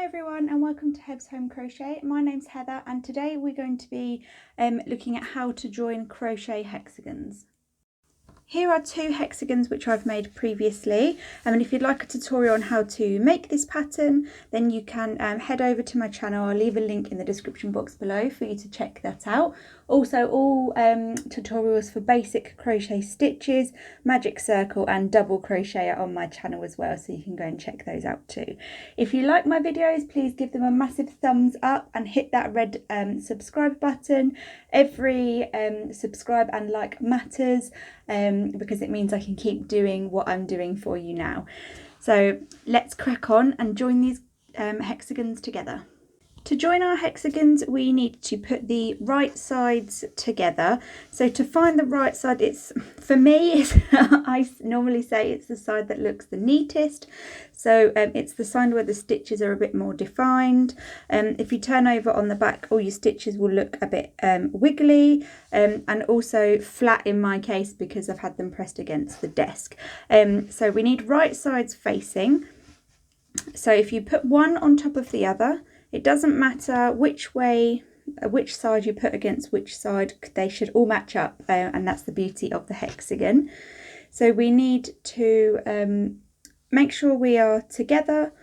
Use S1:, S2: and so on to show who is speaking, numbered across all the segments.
S1: everyone and welcome to Heb's Home Crochet. My name's Heather and today we're going to be looking at how to join crochet hexagons. Here are two hexagons which I've made previously, and if you'd like a tutorial on how to make this pattern, then you can head over to my channel. I'll leave a link in the description box below for you to check that out. Also, all tutorials for basic crochet stitches, magic circle and double crochet are on my channel as well, so you can go and check those out too. If you like my videos, please give them a massive thumbs up and hit that red subscribe button. Every subscribe and like matters, because it means I can keep doing what I'm doing for you now. So let's crack on and join these hexagons together. To join our hexagons, we need to put the right sides together. So to find the right side, for me, I normally say it's the side that looks the neatest. So it's the side where the stitches are a bit more defined. If you turn over on the back, all your stitches will look a bit wiggly and also flat in my case because I've had them pressed against the desk. So we need right sides facing. So if you put one on top of the other, it doesn't matter which side you put against which side, they should all match up, and that's the beauty of the hexagon. So we need to make sure we are together,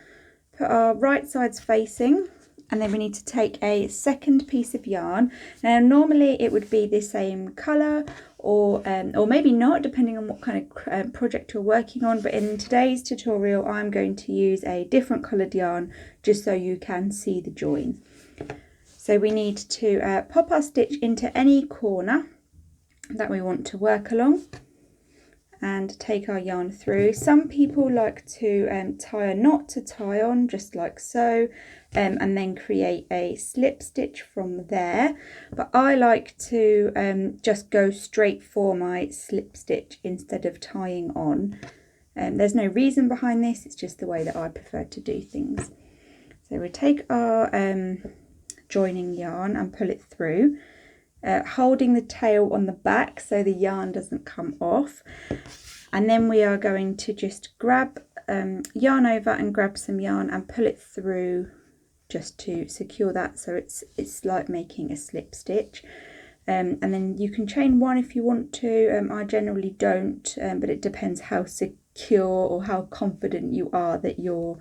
S1: put our right sides facing, and then we need to take a second piece of yarn. Now normally it would be the same colour or maybe not, depending on what kind of project you're working on, but in today's tutorial I'm going to use a different coloured yarn just so you can see the join. So we need to pop our stitch into any corner that we want to work along and take our yarn through. Some people like to tie a knot to tie on, just like so, and then create a slip stitch from there, but I like to just go straight for my slip stitch instead of tying on. There's no reason behind this, it's just the way that I prefer to do things. So we take our joining yarn and pull it through, holding the tail on the back so the yarn doesn't come off, and then we are going to just grab yarn over and grab some yarn and pull it through just to secure that, so it's like making a slip stitch. And then you can chain one if you want to. I generally don't, but it depends how secure or how confident you are that your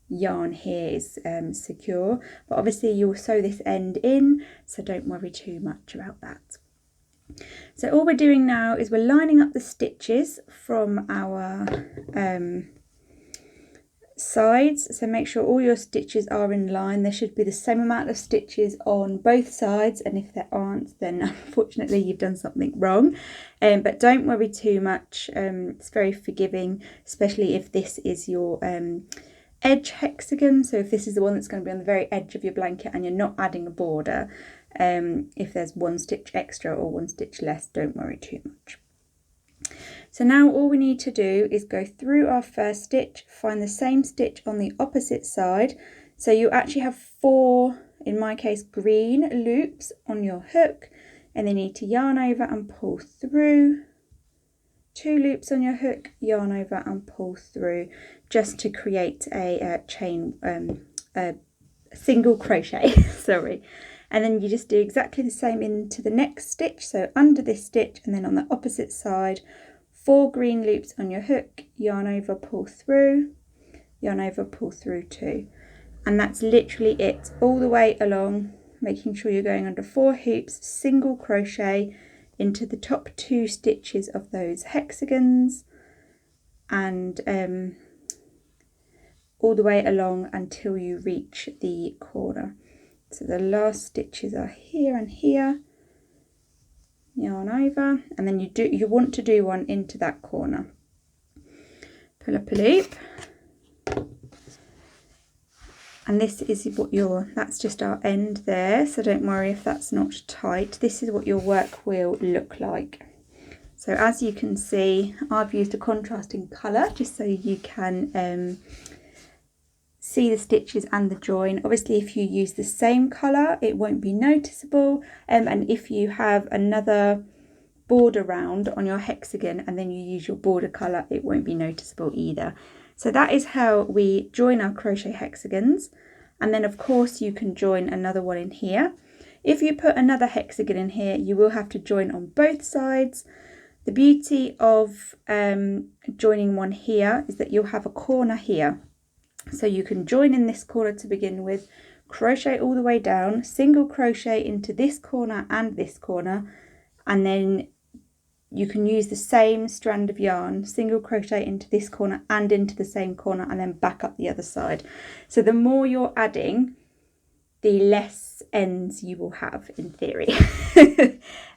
S1: yarn here is secure, but obviously you'll sew this end in, so don't worry too much about that. So all we're doing now is we're lining up the stitches from our sides, so make sure all your stitches are in line. There should be the same amount of stitches on both sides, and if there aren't, then unfortunately you've done something wrong, but don't worry too much. It's very forgiving, especially if this is your edge hexagon. So if this is the one that's going to be on the very edge of your blanket and you're not adding a border, if there's one stitch extra or one stitch less, don't worry too much. So now all we need to do is go through our first stitch, find the same stitch on the opposite side. So you actually have 4, in my case, green loops on your hook, and then you need to yarn over and pull through. 2 loops on your hook, yarn over and pull through, just to create a chain, a single crochet, sorry. And then you just do exactly the same into the next stitch, so under this stitch and then on the opposite side, 4 green loops on your hook, yarn over, pull through, yarn over, pull through 2. And that's literally it all the way along, making sure you're going under 4 hoops, single crochet into the top 2 stitches of those hexagons, and all the way along until you reach the corner. So the last stitches are here and here, yarn over, and then you want to do one into that corner. Pull up a loop, and this is what that's just our end there, so don't worry if that's not tight. This is what your work will look like. So as you can see, I've used a contrasting colour just so you can see the stitches and the join. Obviously if you use the same colour it won't be noticeable, and if you have another border round on your hexagon and then you use your border colour, it won't be noticeable either. So that is how we join our crochet hexagons. And then of course you can join another one in here. If you put another hexagon in here, you will have to join on both sides. The beauty of joining one here is that you'll have a corner here. So you can join in this corner to begin with, crochet all the way down, single crochet into this corner and this corner, and then you can use the same strand of yarn, single crochet into this corner and into the same corner, and then back up the other side. So the more you're adding, the less ends you will have in theory.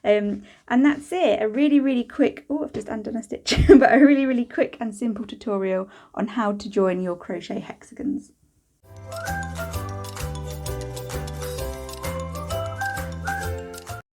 S1: And that's it, a really quick, oh, I've just undone a stitch, but a really quick and simple tutorial on how to join your crochet hexagons.